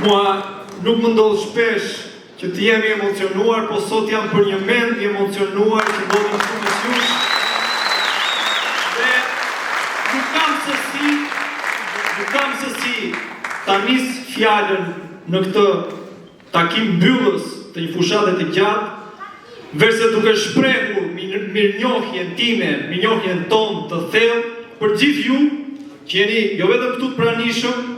Mua nuk më ndodh shpesh që të jemi emocionuar, po sot jam për një mend i emocionuar që ndodhin shumë me jush. Dhe nuk kam se si ta nis fjalën në këtë takim mbyllës të një fushate të gjatë, verse duke shprehur mirënjohjen time, mirënjohjen tonë të thellë për gjithë ju që jeni jo vetëm këtu të pranishëm,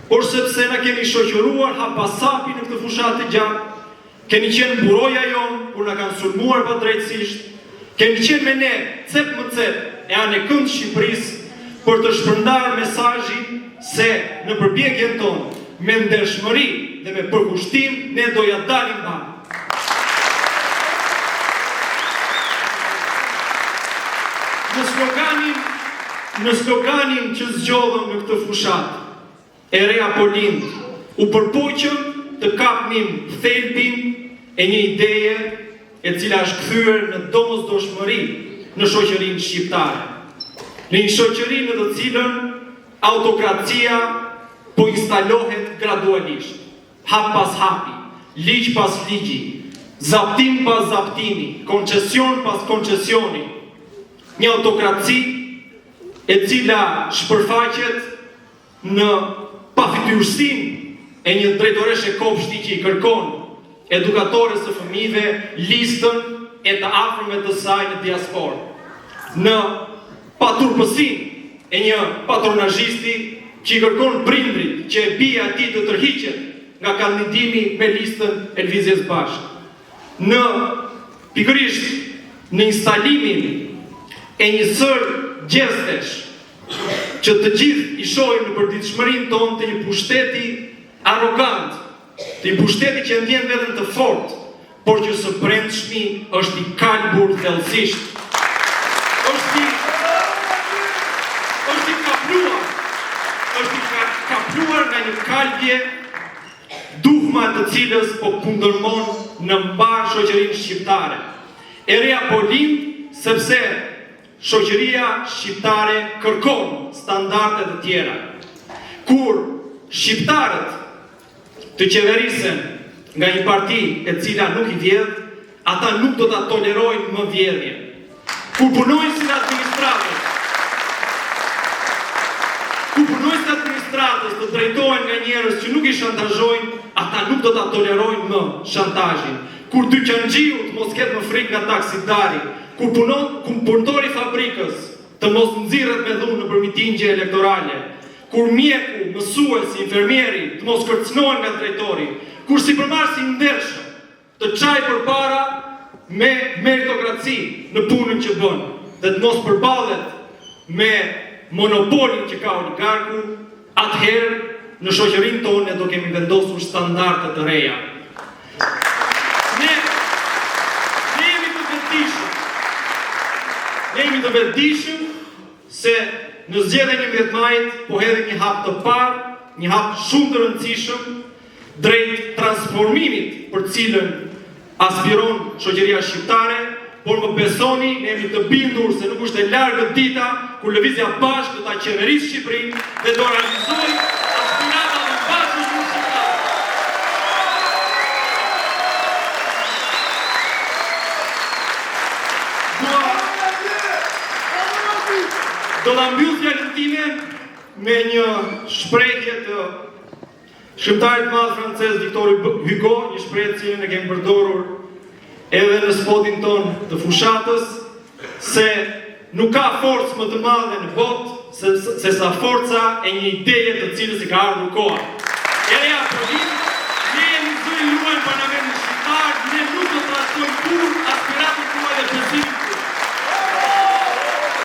por sepse na keni shoqëruar hapasapi në këtë fushatë të gjatë, keni qenë mburoja jonë kur na kanë sulmuar padrejtësisht, keni qenë me ne cep më cep e anë kënd Shqipërisë për të shpërndarë mesazhin se në përpjekjen tonë me ndershmëri dhe me përkushtim ne do ja dalim banë. Në sloganin që zgjodhëm në këtë fushatë, e reja po lind, u përpoqëm të kapnim thelbin e një ideje e cila është kthyer në domosdoshmëri në shoqërinë shqiptare. Në një shoqëri në të cilën autokracia po instalohet gradualisht, hap pas hapi, ligj pas ligji, zaptim pas zaptimi, koncesion pas koncesioni. Një autokraci e cila shpërfaqet në pafityrësinë e një drejtoreshe kopshti që i kërkon edukatores së fëmijëve listën e të afërme të saj në diasporë, në paturpësinë e një patronazhisti që i kërkon prindrit që e bija e tij të tërhiqet nga kandidimi me listën e Lëvizjes Bashkë, në pikërisht në instalimin e një sër gjestesh që të gjithë i shohim në përditshmërinë tonë të një pushteti arrogant, të një pushteti që ndjen veten të fortë, por që së brendshmi është i kalbur thellësisht. Është i kapluar nga një kalbje duhma të cilës po kundërmon në mbar shoqërinë shqiptare. E reja po lind sepse shoqëria shqiptare kërkon standarde të tjera. Kur shqiptarët të qeverisen nga një parti e cila nuk i vjedh, ata nuk do ta tolerojnë më vjedhje. Kur punojnë si administratës të drejtohen nga njerëz që nuk i shantazhojnë, ata nuk do ta tolerojnë më shantazhin. Kur dyqanë mos ketë më frikë nga taksidari, kur punëtori fabrikës të mos nxirret me dhunë nëpër mitingje elektorale, kur mjeku, mësuesi, infermieri të mos kërcënohen nga drejtori, kur sipërmarrësi ndershëm të çajë përpara me meritokraci në punën që bën, dhe të mos përballet me monopolin që ka oligarku, atëherë në shoqërinë tonë ne do kemi vendosur standarde të reja. Ne jemi të vetëdijshëm se në zgjedhjen e 11 majit po hedhim një hap të parë, një hap shumë të rëndësishëm drejt transformimit për cilën aspiron shoqëria shqiptare, por më besoni, ne jemi të bindur se nuk është e largët dita kur Lëvizja Bashkë do ta qeverisë Shqipërinë dhe do realizojë aspiratat e bashkës së shqiptarëve. Do ta mbyll fjalën time me një shprehje të shkrimtarit të madh francez Victor Hugo, një shprehje që ne kemi përdorur edhe në spotin ton të fushatës, se nuk ka forcë më të madhe në botë se sa forca e një ideje të cilës i ka ardhur koha. E reja